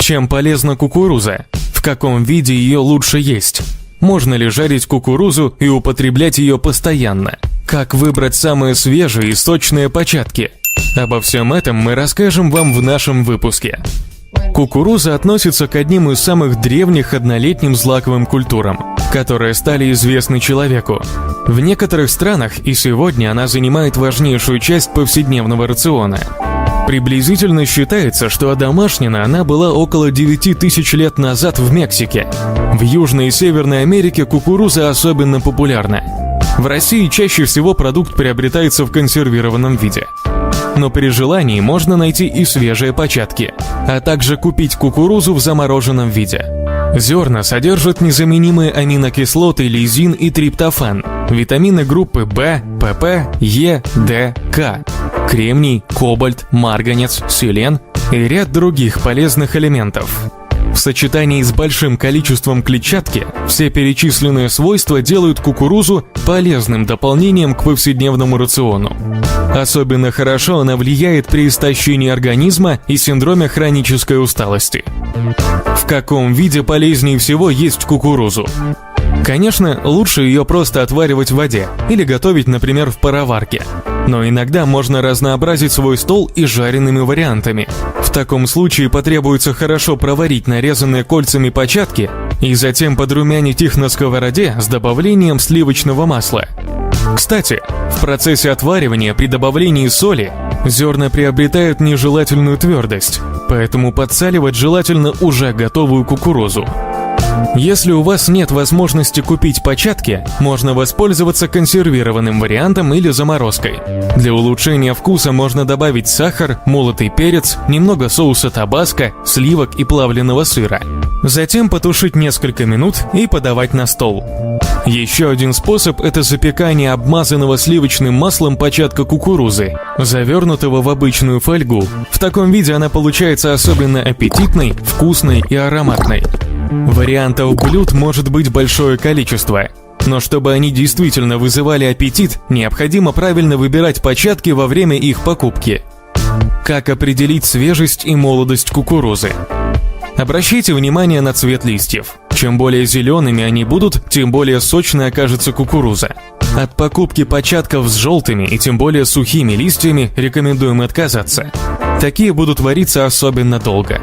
Чем полезна кукуруза? В каком виде ее лучше есть? Можно ли жарить кукурузу и употреблять ее постоянно? Как выбрать самые свежие и сочные початки? Обо всем этом мы расскажем вам в нашем выпуске. Кукуруза относится к одним из самых древних однолетним злаковым культурам, которые стали известны человеку. В некоторых странах и сегодня она занимает важнейшую часть повседневного рациона. Приблизительно считается, что одомашнена она была около 9000 лет назад в Мексике. В Южной и Северной Америке кукуруза особенно популярна. В России чаще всего продукт приобретается в консервированном виде. Но при желании можно найти и свежие початки, а также купить кукурузу в замороженном виде. Зерна содержат незаменимые аминокислоты лизин и триптофан, витамины группы В, ПП, Е, Д, К, кремний, кобальт, марганец, селен и ряд других полезных элементов. В сочетании с большим количеством клетчатки все перечисленные свойства делают кукурузу полезным дополнением к повседневному рациону. Особенно хорошо она влияет при истощении организма и синдроме хронической усталости. В каком виде полезнее всего есть кукурузу? Конечно, лучше ее просто отваривать в воде или готовить, например, в пароварке. Но иногда можно разнообразить свой стол и жареными вариантами. В таком случае потребуется хорошо проварить нарезанные кольцами початки и затем подрумянить их на сковороде с добавлением сливочного масла. Кстати, в процессе отваривания при добавлении соли зерна приобретают нежелательную твердость, поэтому подсаливать желательно уже готовую кукурузу. Если у вас нет возможности купить початки, можно воспользоваться консервированным вариантом или заморозкой. Для улучшения вкуса можно добавить сахар, молотый перец, немного соуса табаско, сливок и плавленного сыра. Затем потушить несколько минут и подавать на стол. Еще один способ – это запекание обмазанного сливочным маслом початка кукурузы, завернутого в обычную фольгу. В таком виде она получается особенно аппетитной, вкусной и ароматной. Вариантов блюд может быть большое количество, но чтобы они действительно вызывали аппетит, необходимо правильно выбирать початки во время их покупки. Как определить свежесть и молодость кукурузы? Обращайте внимание на цвет листьев. Чем более зелеными они будут, тем более сочной окажется кукуруза. От покупки початков с желтыми и тем более сухими листьями рекомендуем отказаться. Такие будут вариться особенно долго.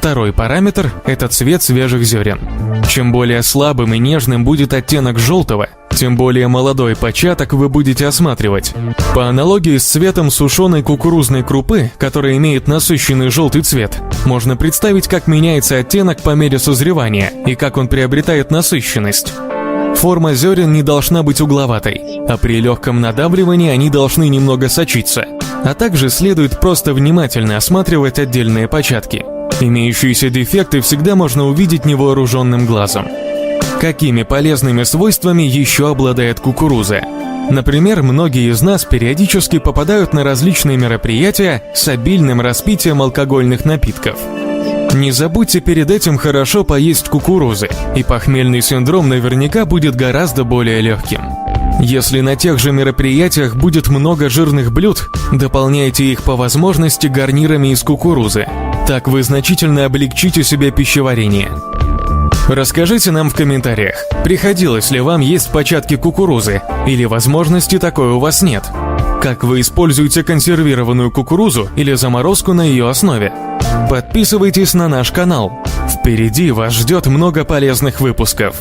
Второй параметр – это цвет свежих зерен. Чем более слабым и нежным будет оттенок желтого, тем более молодой початок вы будете осматривать. По аналогии с цветом сушеной кукурузной крупы, которая имеет насыщенный желтый цвет, можно представить, как меняется оттенок по мере созревания и как он приобретает насыщенность. Форма зерен не должна быть угловатой, а при легком надавливании они должны немного сочиться. А также следует просто внимательно осматривать отдельные початки. Имеющиеся дефекты всегда можно увидеть невооруженным глазом. Какими полезными свойствами еще обладает кукуруза? Например, многие из нас периодически попадают на различные мероприятия с обильным распитием алкогольных напитков. Не забудьте перед этим хорошо поесть кукурузы, и похмельный синдром наверняка будет гораздо более легким. Если на тех же мероприятиях будет много жирных блюд, дополняйте их по возможности гарнирами из кукурузы. Так вы значительно облегчите себе пищеварение. Расскажите нам в комментариях, приходилось ли вам есть початки кукурузы, или возможности такой у вас нет. Как вы используете консервированную кукурузу или заморозку на ее основе? Подписывайтесь на наш канал. Впереди вас ждет много полезных выпусков.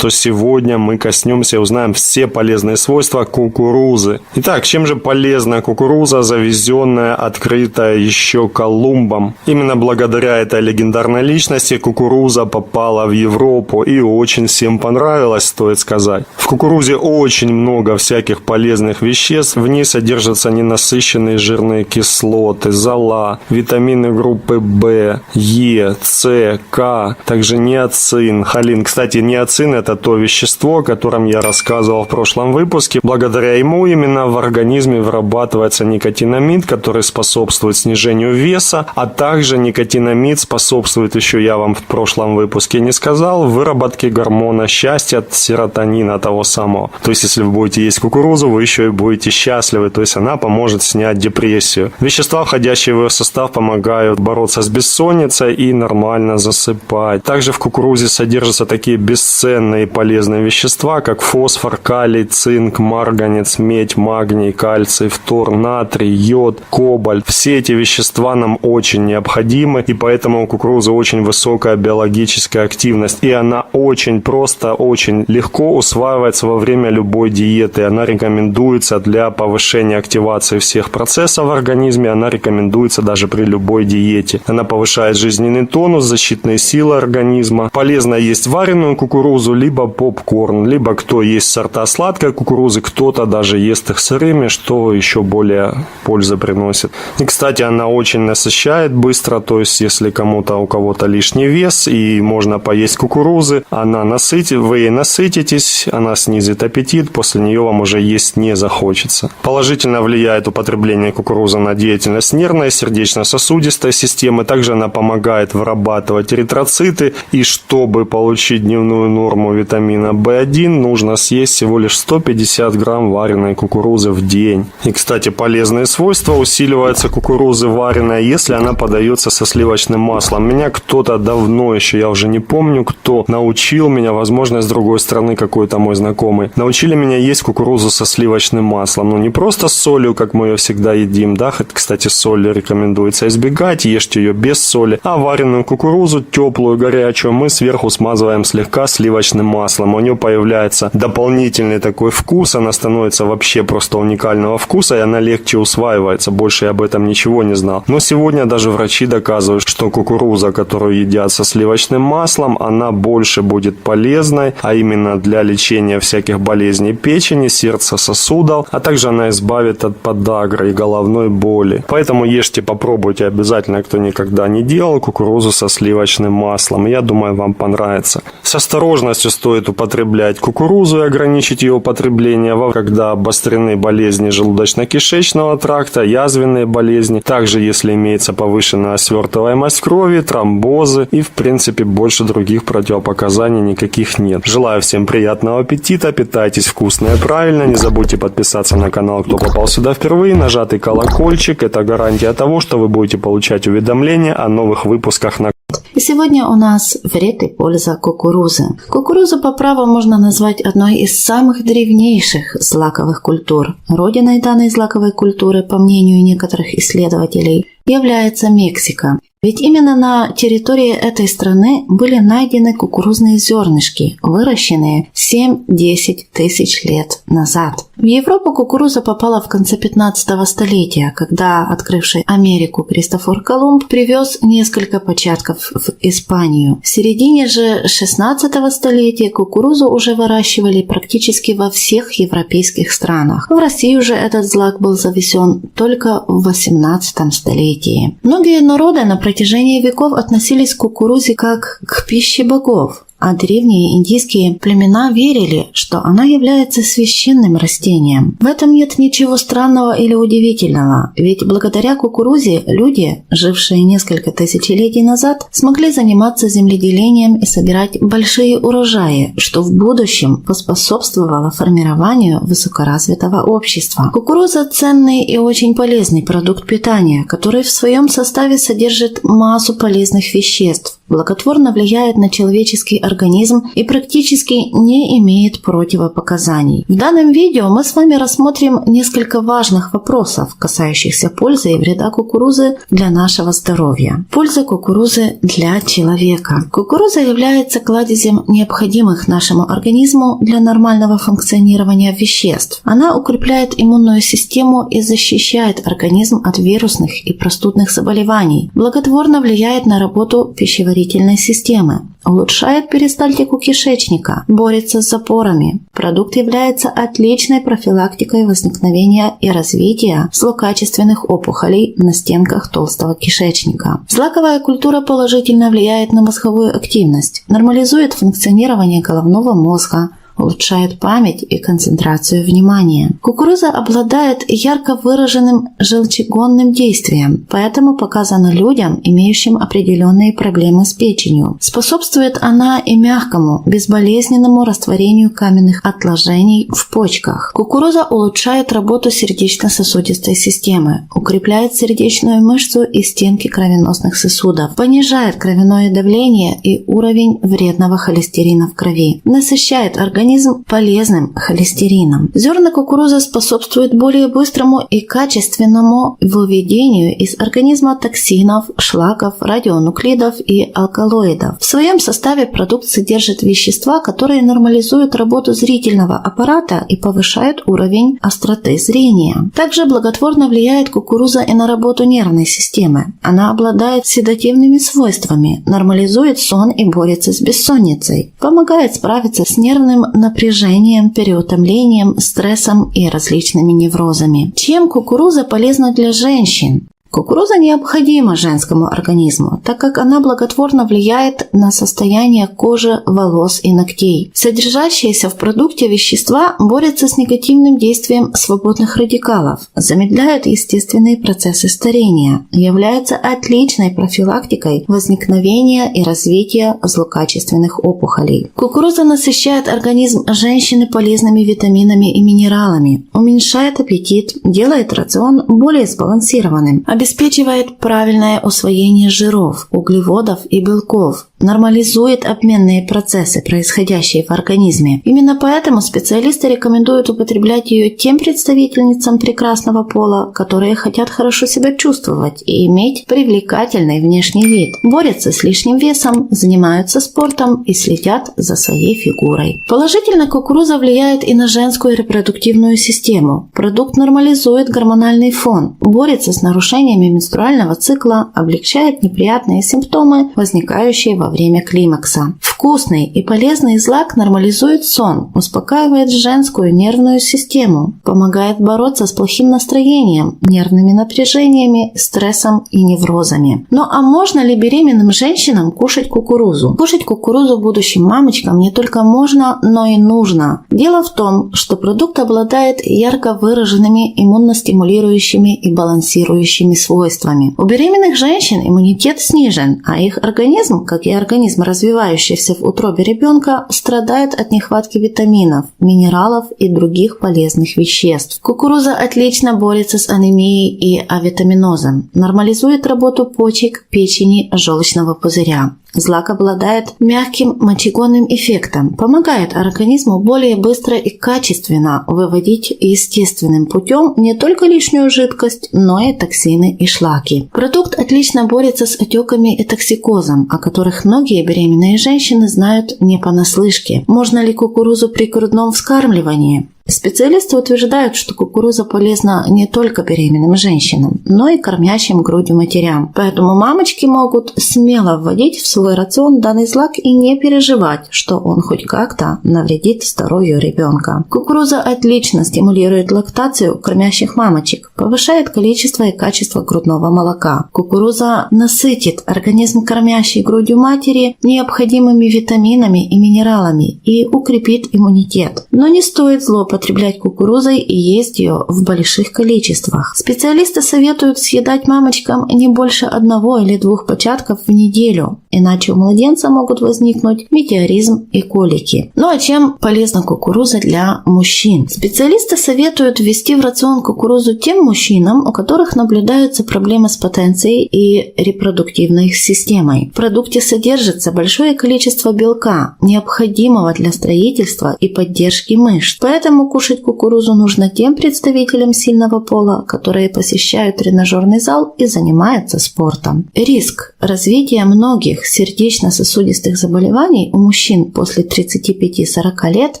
То сегодня мы коснемся и узнаем все полезные свойства кукурузы. Итак, чем же полезна кукуруза, завезенная, открытая еще Колумбом? Именно благодаря этой легендарной личности кукуруза попала в Европу и очень всем понравилась, стоит сказать. В кукурузе очень много всяких полезных веществ, в ней содержатся ненасыщенные жирные кислоты, зола, витамины группы В, Е, С, К, также ниацин, холин. Кстати, ниацин – это это то вещество, о котором я рассказывал в прошлом выпуске. Благодаря ему именно в организме вырабатывается никотинамид, который способствует снижению веса, а также никотинамид способствует, еще я вам в прошлом выпуске не сказал, выработке гормона счастья, серотонина того самого. То есть, если вы будете есть кукурузу, вы еще и будете счастливы, то есть она поможет снять депрессию. Вещества, входящие в ее состав, помогают бороться с бессонницей и нормально засыпать. Также в кукурузе содержатся такие бесценные и полезные вещества, как фосфор, калий, цинк, марганец, медь, магний, кальций, фтор, натрий, йод, кобальт. Все эти вещества нам очень необходимы, и поэтому у кукурузы очень высокая биологическая активность, и она очень просто, очень легко усваивается во время любой диеты. Она рекомендуется для повышения активации всех процессов в организме, она рекомендуется даже при любой диете. Она повышает жизненный тонус, защитные силы организма. Полезно есть вареную кукурузу, либо попкорн, либо кто есть сорта сладкой кукурузы, кто-то даже ест их сырыми, что еще более пользы приносит. И, кстати, она очень насыщает быстро, то есть если у кого-то лишний вес и можно поесть кукурузы, вы ей насытитесь, она снизит аппетит, после нее вам уже есть не захочется. Положительно влияет употребление кукурузы на деятельность нервной, сердечно-сосудистой системы, также она помогает вырабатывать эритроциты, и чтобы получить дневную норму витамина В1, нужно съесть всего лишь 150 грамм вареной кукурузы в день. И, кстати, полезные свойства усиливаются кукурузы вареной, если она подается со сливочным маслом. Меня кто-то давно еще, я уже не помню, кто научил меня, возможно, с другой стороны какой-то мой знакомый, научили меня есть кукурузу со сливочным маслом. Ну, не просто с солью, как мы ее всегда едим, да, кстати, соль рекомендуется избегать, ешьте ее без соли, а вареную кукурузу, теплую, горячую, мы сверху смазываем слегка сливочным маслом. У нее появляется дополнительный такой вкус, она становится вообще просто уникального вкуса, и она легче усваивается. Больше я об этом ничего не знал. Но сегодня даже врачи доказывают, что кукуруза, которую едят со сливочным маслом, она больше будет полезной, а именно для лечения всяких болезней печени, сердца, сосудов, а также она избавит от подагры и головной боли. Поэтому ешьте, попробуйте обязательно, кто никогда не делал, кукурузу со сливочным маслом. Я думаю, вам понравится. С осторожностью стоит употреблять кукурузу и ограничить ее употребление, когда обострены болезни желудочно-кишечного тракта, язвенные болезни, также если имеется повышенная свертываемость крови, тромбозы и, в принципе, больше других противопоказаний никаких нет. Желаю всем приятного аппетита, питайтесь вкусно и правильно, не забудьте подписаться на канал, кто попал сюда впервые, нажатый колокольчик, это гарантия того, что вы будете получать уведомления о новых выпусках на И сегодня у нас вред и польза кукурузы. Кукурузу по праву можно назвать одной из самых древнейших злаковых культур. Родиной данной злаковой культуры, по мнению некоторых исследователей, является Мексика. Ведь именно на территории этой страны были найдены кукурузные зернышки, выращенные 7-10 тысяч лет назад. В Европу кукуруза попала в конце 15 столетия, когда открывший Америку Кристофор Колумб привез несколько початков в Испанию. В середине же 16 столетия кукурузу уже выращивали практически во всех европейских странах. В России же этот злак был завезен только в 18 столетии. Многие народы на протяжении веков относились к кукурузе как к пище богов. А древние индийские племена верили, что она является священным растением. В этом нет ничего странного или удивительного, ведь благодаря кукурузе люди, жившие несколько тысячелетий назад, смогли заниматься земледелием и собирать большие урожаи, что в будущем поспособствовало формированию высокоразвитого общества. Кукуруза – ценный и очень полезный продукт питания, который в своем составе содержит массу полезных веществ, благотворно влияет на человеческий организм и практически не имеет противопоказаний. В данном видео мы с вами рассмотрим несколько важных вопросов, касающихся пользы и вреда кукурузы для нашего здоровья. Польза кукурузы для человека. Кукуруза является кладезем необходимых нашему организму для нормального функционирования веществ. Она укрепляет иммунную систему и защищает организм от вирусных и простудных заболеваний, благотворно влияет на работу пищеварительной пищеварительной системы, улучшает перистальтику кишечника, борется с запорами. Продукт является отличной профилактикой возникновения и развития злокачественных опухолей на стенках толстого кишечника. Злаковая культура положительно влияет на мозговую активность, нормализует функционирование головного мозга, улучшает память и концентрацию внимания. Кукуруза обладает ярко выраженным желчегонным действием, поэтому показана людям, имеющим определенные проблемы с печенью. Способствует она и мягкому, безболезненному растворению каменных отложений в почках. Кукуруза улучшает работу сердечно-сосудистой системы, укрепляет сердечную мышцу и стенки кровеносных сосудов, понижает кровяное давление и уровень вредного холестерина в крови, насыщает организм полезным холестерином. Зерна кукурузы способствуют более быстрому и качественному выведению из организма токсинов, шлаков, радионуклидов и алкалоидов. В своем составе продукт содержит вещества, которые нормализуют работу зрительного аппарата и повышают уровень остроты зрения. Также благотворно влияет кукуруза и на работу нервной системы. Она обладает седативными свойствами, нормализует сон и борется с бессонницей, помогает справиться с нервным напряжением, переутомлением, стрессом и различными неврозами. Чем кукуруза полезна для женщин? Кукуруза необходима женскому организму, так как она благотворно влияет на состояние кожи, волос и ногтей. Содержащиеся в продукте вещества борются с негативным действием свободных радикалов, замедляют естественные процессы старения, являются отличной профилактикой возникновения и развития злокачественных опухолей. Кукуруза насыщает организм женщины полезными витаминами и минералами, уменьшает аппетит, делает рацион более сбалансированным, обеспечивает правильное усвоение жиров, углеводов и белков, нормализует обменные процессы, происходящие в организме. Именно поэтому специалисты рекомендуют употреблять ее тем представительницам прекрасного пола, которые хотят хорошо себя чувствовать и иметь привлекательный внешний вид, борются с лишним весом, занимаются спортом и следят за своей фигурой. Положительно кукуруза влияет и на женскую репродуктивную систему. Продукт нормализует гормональный фон, борется с нарушениями менструального цикла, облегчает неприятные симптомы, возникающие во время климакса. Вкусный и полезный злак нормализует сон, успокаивает женскую нервную систему, помогает бороться с плохим настроением, нервными напряжениями, стрессом и неврозами. Ну а можно ли беременным женщинам кушать кукурузу? Кушать кукурузу будущим мамочкам не только можно, но и нужно. Дело в том, что продукт обладает ярко выраженными иммуностимулирующими и балансирующими свойствами. У беременных женщин иммунитет снижен, а их организм, как и организм, развивающийся в утробе ребенка, страдает от нехватки витаминов, минералов и других полезных веществ. Кукуруза отлично борется с анемией и авитаминозом, нормализует работу почек, печени, желчного пузыря. Злак обладает мягким мочегонным эффектом, помогает организму более быстро и качественно выводить естественным путем не только лишнюю жидкость, но и токсины и шлаки. Продукт отлично борется с отеками и токсикозом, о которых многие беременные женщины знают не понаслышке. Можно ли кукурузу при грудном вскармливании? Специалисты утверждают, что кукуруза полезна не только беременным женщинам, но и кормящим грудью матерям. Поэтому мамочки могут смело вводить в свой рацион данный злак и не переживать, что он хоть как-то навредит здоровью ребенка. Кукуруза отлично стимулирует лактацию кормящих мамочек, повышает количество и качество грудного молока. Кукуруза насытит организм кормящей грудью матери необходимыми витаминами и минералами и укрепит иммунитет. Но не стоит злоупотреблять кукурузой и есть ее в больших количествах. Специалисты советуют съедать мамочкам не больше 1 или 2 початков в неделю, иначе у младенца могут возникнуть метеоризм и колики. Ну а чем полезна кукуруза для мужчин? Специалисты советуют ввести в рацион кукурузу тем мужчинам, у которых наблюдаются проблемы с потенцией и репродуктивной системой. В продукте содержится большое количество белка, необходимого для строительства и поддержки мышц. Поэтому кушать кукурузу нужно тем представителям сильного пола, которые посещают тренажерный зал и занимаются спортом. Риск развития многих сердечно-сосудистых заболеваний у мужчин после 35-40 лет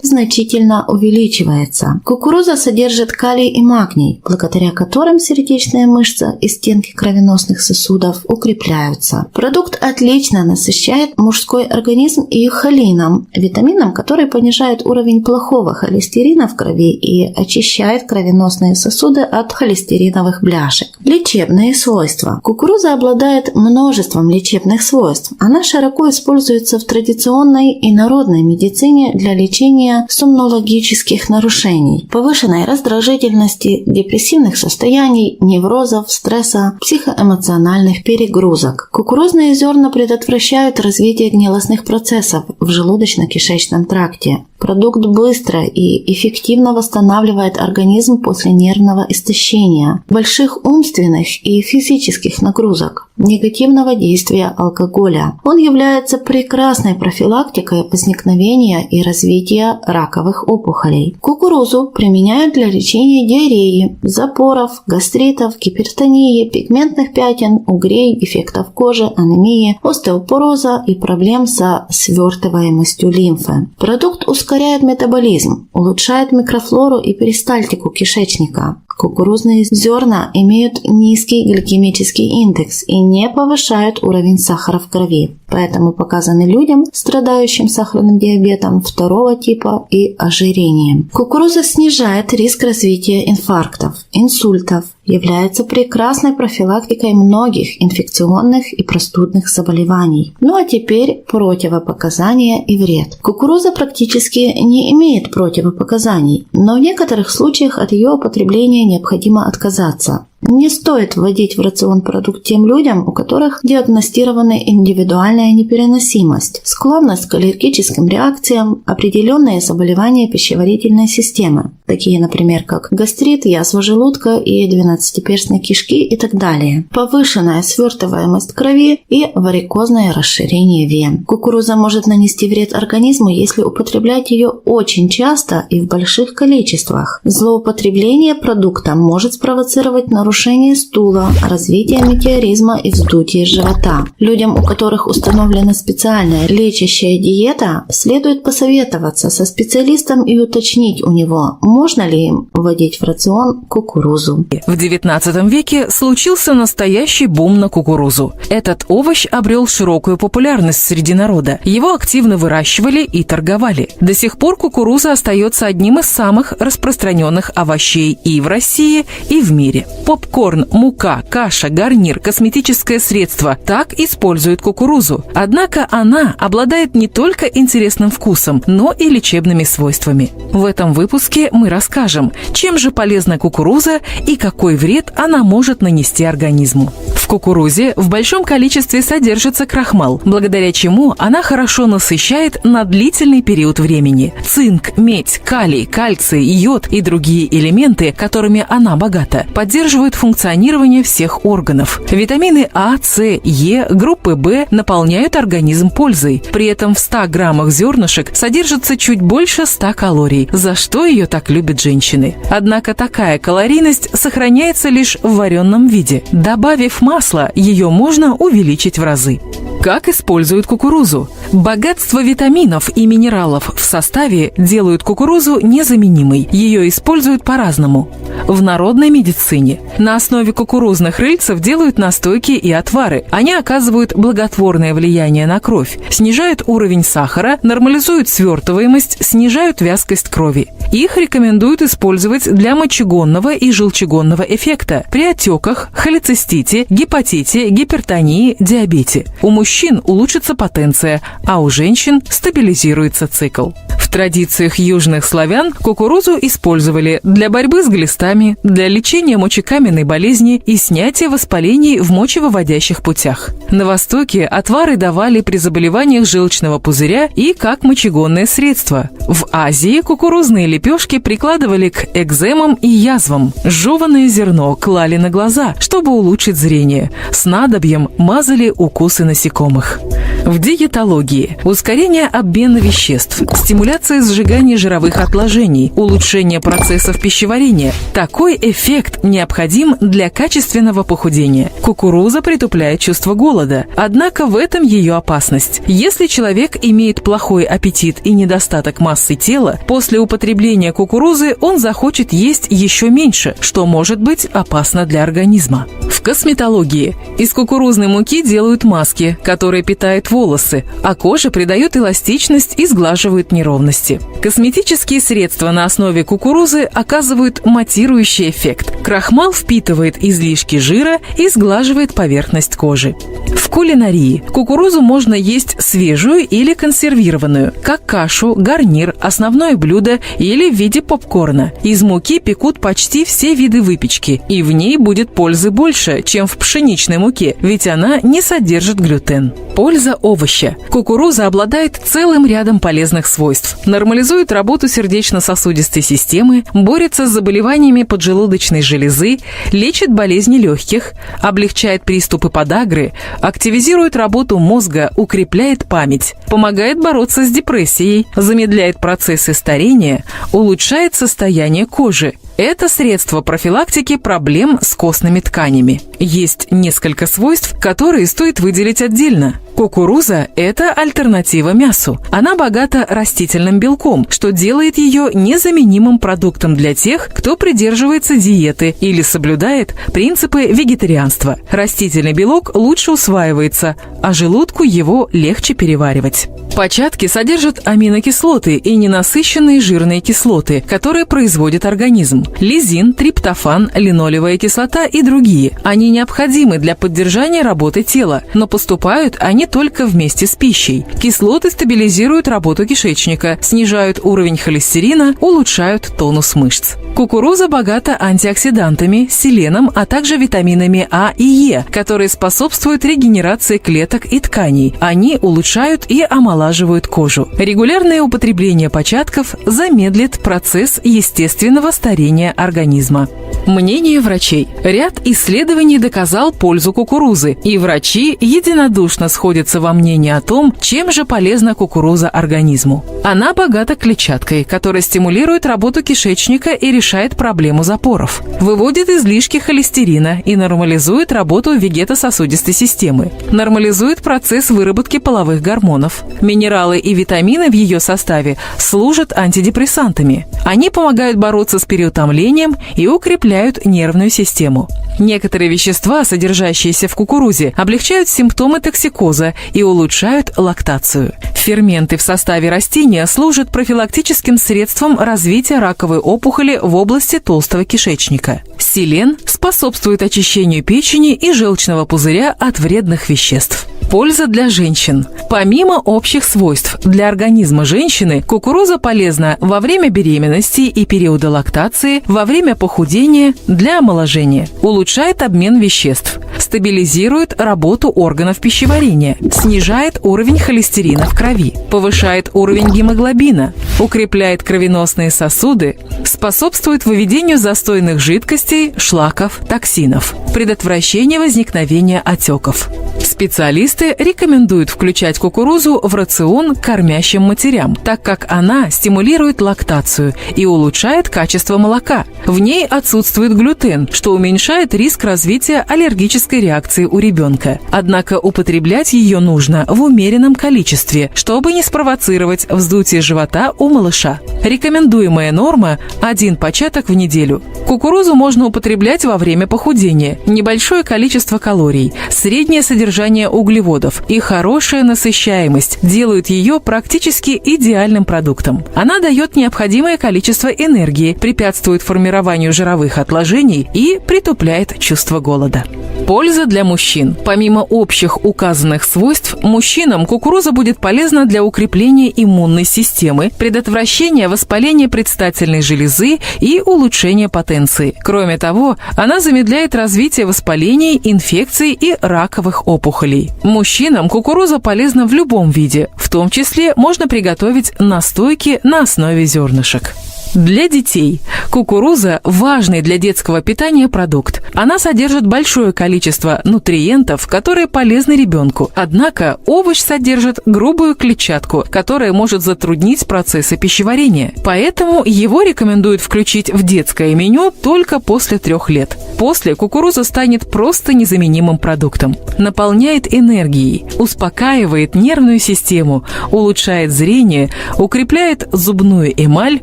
значительно увеличивается. Кукуруза содержит калий и магний, благодаря которым сердечные мышцы и стенки кровеносных сосудов укрепляются. Продукт отлично насыщает мужской организм и холином, витамином, который понижает уровень плохого холестерина в крови и очищает кровеносные сосуды от холестериновых бляшек. Лечебные свойства. Кукуруза обладает множеством лечебных свойств. Она широко используется в традиционной и народной медицине для лечения сомнологических нарушений, повышенной раздражительности, депрессивных состояний, неврозов, стресса, психоэмоциональных перегрузок. Кукурузные зерна предотвращают развитие гнилостных процессов в желудочно-кишечном тракте. Продукт быстро и эффективно восстанавливает организм после нервного истощения, больших умственных и физических нагрузок, негативного действия алкоголя. Он является прекрасной профилактикой возникновения и развития раковых опухолей. Кукурузу применяют для лечения диареи, запоров, гастритов, гипертонии, пигментных пятен, угрей, дефектов кожи, анемии, остеопороза и проблем со свертываемостью лимфы. Продукт ускоряет метаболизм, улучшает микрофлору и перистальтику кишечника. Кукурузные зерна имеют низкий гликемический индекс и не повышают уровень сахара в крови, поэтому показаны людям, страдающим сахарным диабетом 2 типа и ожирением. Кукуруза снижает риск развития инфарктов, инсультов, является прекрасной профилактикой многих инфекционных и простудных заболеваний. Ну а теперь противопоказания и вред. Кукуруза практически не имеет противопоказаний, но в некоторых случаях от ее употребления необходимо отказаться. Не стоит вводить в рацион продукт тем людям, у которых диагностирована индивидуальная непереносимость, склонность к аллергическим реакциям, определенные заболевания пищеварительной системы, такие, например, как гастрит, язва желудка и двенадцатиперстной кишки и так далее, повышенная свертываемость крови и варикозное расширение вен. Кукуруза может нанести вред организму, если употреблять ее очень часто и в больших количествах. Злоупотребление продукта может спровоцировать нарушение стула, развитие метеоризма и вздутие живота. Людям, у которых установлена специальная лечащая диета, следует посоветоваться со специалистом и уточнить у него, можно ли им вводить в рацион кукурузу. В XIX веке случился настоящий бум на кукурузу. Этот овощ обрел широкую популярность среди народа. Его активно выращивали и торговали. До сих пор кукуруза остается одним из самых распространенных овощей и в России, и в мире. Попкорн, мука, каша, гарнир, косметическое средство – так используют кукурузу. Однако она обладает не только интересным вкусом, но и лечебными свойствами. В этом выпуске мы расскажем, чем же полезна кукуруза и какой вред она может нанести организму. В кукурузе в большом количестве содержится крахмал, благодаря чему она хорошо насыщает на длительный период времени. Цинк, медь, калий, кальций, йод и другие элементы, которыми она богата, поддерживают функционирование всех органов. Витамины А, С, Е, группы В наполняют организм пользой. При этом в 100 граммах зернышек содержится чуть больше 100 калорий, за что ее так любят женщины. Однако такая калорийность сохраняется лишь в вареном виде. Добавив масло, ее можно увеличить в разы. Как используют кукурузу? Богатство витаминов и минералов в составе делают кукурузу незаменимой. Ее используют по-разному. В народной медицине на основе кукурузных рыльцев делают настойки и отвары. Они оказывают благотворное влияние на кровь, снижают уровень сахара, нормализуют свертываемость, снижают вязкость крови. Их рекомендуют использовать для мочегонного и желчегонного эффекта при отеках, холецистите, гепатите, гипертонии, диабете. У мужчин улучшится потенция, а у женщин стабилизируется цикл. В традициях южных славян кукурузу использовали для борьбы с глистами, для лечения мочекаменной болезни и снятия воспалений в мочевыводящих путях. На Востоке отвары давали при заболеваниях желчного пузыря и как мочегонное средство. В Азии кукурузные лепешки прикладывали к экземам и язвам. Жеванное зерно клали на глаза, чтобы улучшить зрение. Снадобьем мазали укусы насекомых. В диетологии ускорение обмена веществ, стимуляция сжигания жировых отложений, улучшение процессов пищеварения. Такой эффект необходим для качественного похудения. Кукуруза притупляет чувство голода, однако в этом ее опасность. Если человек имеет плохой аппетит и недостаток массы тела, после употребления кукурузы он захочет есть еще меньше, что может быть опасно для организма. В косметологии из кукурузной муки делают маски, которые питают волосы, а коже придают эластичность и сглаживают неровности. Косметические средства на основе кукурузы оказывают матирующий эффект. Крахмал впитывает излишки жира и сглаживает поверхность кожи. В кулинарии кукурузу можно есть свежую или консервированную, как кашу, гарнир, основное блюдо или в виде попкорна. Из муки пекут почти все виды выпечки, и в ней будет пользы больше, чем в пшеничной муке, ведь она не содержит глютен. Польза овоща. Кукуруза обладает целым рядом полезных свойств. Нормализует работу сердечно-сосудистой системы, борется с заболеваниями поджелудочной железы, лечит болезни легких, облегчает приступы подагры, активизирует работу мозга, укрепляет память, помогает бороться с депрессией, замедляет процессы старения, улучшает состояние кожи. Это средство профилактики проблем с костными тканями. Есть несколько свойств, которые стоит выделить отдельно. Кукуруза – это альтернатива мясу. Она богата растительным белком, что делает ее незаменимым продуктом для тех, кто придерживается диеты или соблюдает принципы вегетарианства. Растительный белок лучше усваивается, а желудку его легче переваривать. Початки содержат аминокислоты и ненасыщенные жирные кислоты, которые производит организм. Лизин, триптофан, линолевая кислота и другие. Они необходимы для поддержания работы тела, но поступают они только вместе с пищей. Кислоты стабилизируют работу кишечника, снижают уровень холестерина, улучшают тонус мышц. Кукуруза богата антиоксидантами, селеном, а также витаминами А и Е, которые способствуют регенерации клеток и тканей. Они улучшают и омолаживают кожу. Регулярное употребление початков замедлит процесс естественного старения организма. Мнение врачей. Ряд исследований доказал пользу кукурузы, и врачи единодушно сходятся во мнении о том, чем же полезна кукуруза организму. Она богата клетчаткой, которая стимулирует работу кишечника и решает проблему запоров, выводит излишки холестерина и нормализует работу вегетососудистой системы, нормализует процесс выработки половых гормонов. Минералы и витамины в ее составе служат антидепрессантами. Они помогают бороться с переутомлением и укрепляют нервную систему. Некоторые вещества, содержащиеся в кукурузе, облегчают симптомы токсикоза и улучшают лактацию. Ферменты в составе растения служат профилактическим средством развития раковой опухоли в области толстого кишечника. Селен способствует очищению печени и желчного пузыря от вредных веществ. Польза для женщин. Помимо общих свойств для организма женщины, кукуруза полезна во время беременности и периода лактации, во время похудения, для омоложения. Улучшает обмен веществ, стабилизирует работу органов пищеварения, снижает уровень холестерина в крови, повышает уровень гемоглобина, укрепляет кровеносные сосуды, способствует выведению застойных жидкостей, шлаков, токсинов, предотвращение возникновения отеков. Специалисты рекомендуют включать кукурузу в рацион кормящим матерям, так как она стимулирует лактацию и улучшает качество молока. В ней отсутствует глютен, что уменьшает риск развития аллергической реакции у ребенка. Однако употреблять ее нужно в умеренном количестве, чтобы не спровоцировать вздутие живота у малыша. Рекомендуемая норма – 1 початок в неделю. Кукурузу можно употреблять во время похудения. Небольшое количество калорий, среднее содержание углеводов и хорошая насыщаемость делают ее практически идеальным продуктом. Она дает необходимое количество энергии, препятствует формированию жировых отложений и притупляет чувство голода. Польза для мужчин. Помимо общих указанных свойств, мужчинам кукуруза будет полезна для укрепления иммунной системы, предотвращения воспаления предстательной железы и улучшения потенции. Кроме того, она замедляет развитие воспалений, инфекций и раковых опухолей. Мужчинам кукуруза полезна в любом виде, в том числе можно приготовить настойки на основе зернышек. Для детей кукуруза – важный для детского питания продукт. Она содержит большое количество нутриентов, которые полезны ребенку. Однако овощ содержит грубую клетчатку, которая может затруднить процессы пищеварения. Поэтому его рекомендуют включить в детское меню только после 3 лет. После кукуруза станет просто незаменимым продуктом. Наполняет энергией, успокаивает нервную систему, улучшает зрение, укрепляет зубную эмаль,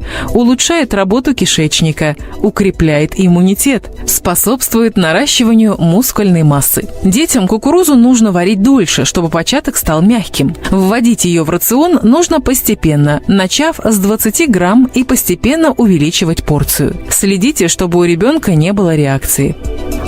улучшает работу кишечника, укрепляет иммунитет, способствует наращиванию мускульной массы. Детям кукурузу нужно варить дольше, чтобы початок стал мягким. Вводить ее в рацион нужно постепенно, начав с 20 грамм и постепенно увеличивать порцию. Следите, чтобы у ребенка не было реакции.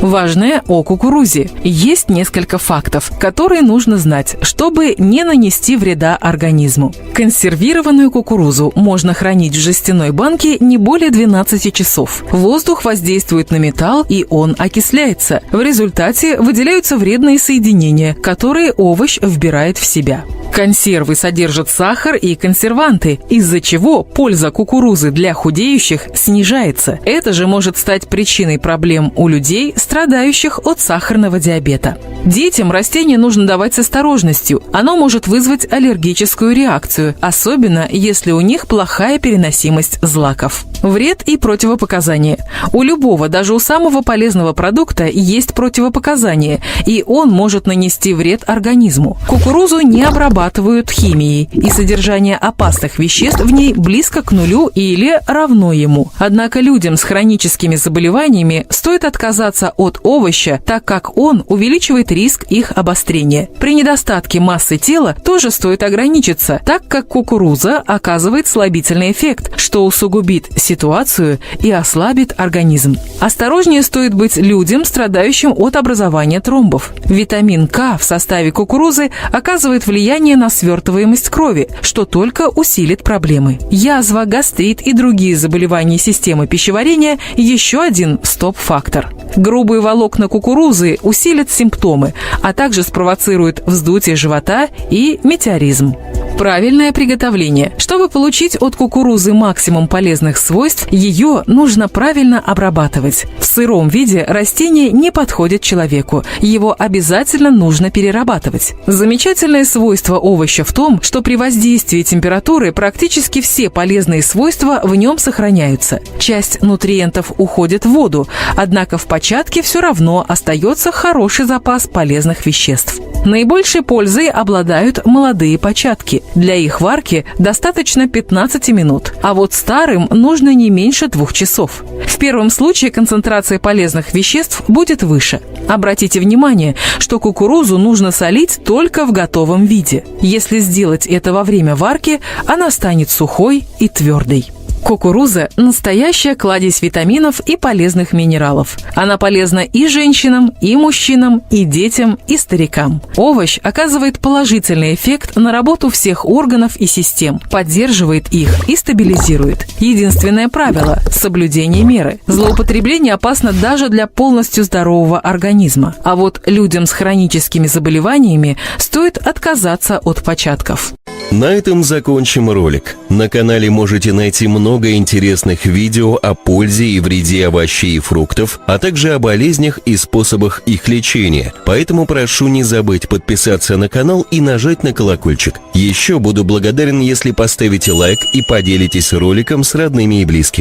Важное о кукурузе. Есть несколько фактов, которые нужно знать, чтобы не нанести вреда организму. Консервированную кукурузу можно хранить в жестяной банке не более 12 часов. Воздух воздействует на металл, и он окисляется. В результате выделяются вредные соединения, которые овощ вбирает в себя. Консервы содержат сахар и консерванты, из-за чего польза кукурузы для худеющих снижается. Это же может стать причиной проблем у людей, страдающих от сахарного диабета. Детям растение нужно давать с осторожностью. Оно может вызвать аллергическую реакцию, особенно если у них плохая переносимость злаков. Вред и противопоказания. У любого, даже у самого полезного продукта есть противопоказания, и он может нанести вред организму. Кукурузу не обрабатывают химией, и содержание опасных веществ в ней близко к нулю или равно ему. Однако людям с хроническими заболеваниями стоит отказаться от овоща, так как он увеличивает риск их обострения. При недостатке массы тела тоже стоит ограничиться, так как кукуруза оказывает слабительный эффект, что усугубит ситуацию и ослабит организм. Осторожнее стоит быть людям, страдающим от образования тромбов. Витамин К в составе кукурузы оказывает влияние на свертываемость крови, что только усилит проблемы. Язва, гастрит и другие заболевания системы пищеварения – еще один стоп-фактор. Грубые волокна кукурузы усилят симптомы, а также спровоцируют вздутие живота и метеоризм. Правильное приготовление. Чтобы получить от кукурузы максимум полезных свойств, ее нужно правильно обрабатывать. В сыром виде растение не подходит человеку. Его обязательно нужно перерабатывать. Замечательное свойство овоща в том, что при воздействии температуры практически все полезные свойства в нем сохраняются. Часть нутриентов уходит в воду, однако в початке все равно остается хороший запас полезных веществ. Наибольшей пользой обладают молодые початки. Для их варки достаточно 15 минут, а вот старым нужно не меньше 2 часов. В первом случае концентрация полезных веществ будет выше. Обратите внимание, что кукурузу нужно солить только в готовом виде. Если сделать это во время варки, она станет сухой и твердой. Кукуруза – настоящая кладезь витаминов и полезных минералов. Она полезна и женщинам, и мужчинам, и детям, и старикам. Овощ оказывает положительный эффект на работу всех органов и систем, поддерживает их и стабилизирует. Единственное правило – соблюдение меры. Злоупотребление опасно даже для полностью здорового организма. А вот людям с хроническими заболеваниями стоит отказаться от початков. На этом закончим ролик. На канале можете найти много интересных видео о пользе и вреде овощей и фруктов, а также о болезнях и способах их лечения. Поэтому прошу не забыть подписаться на канал и нажать на колокольчик. Еще буду благодарен, если поставите лайк и поделитесь роликом с родными и близкими.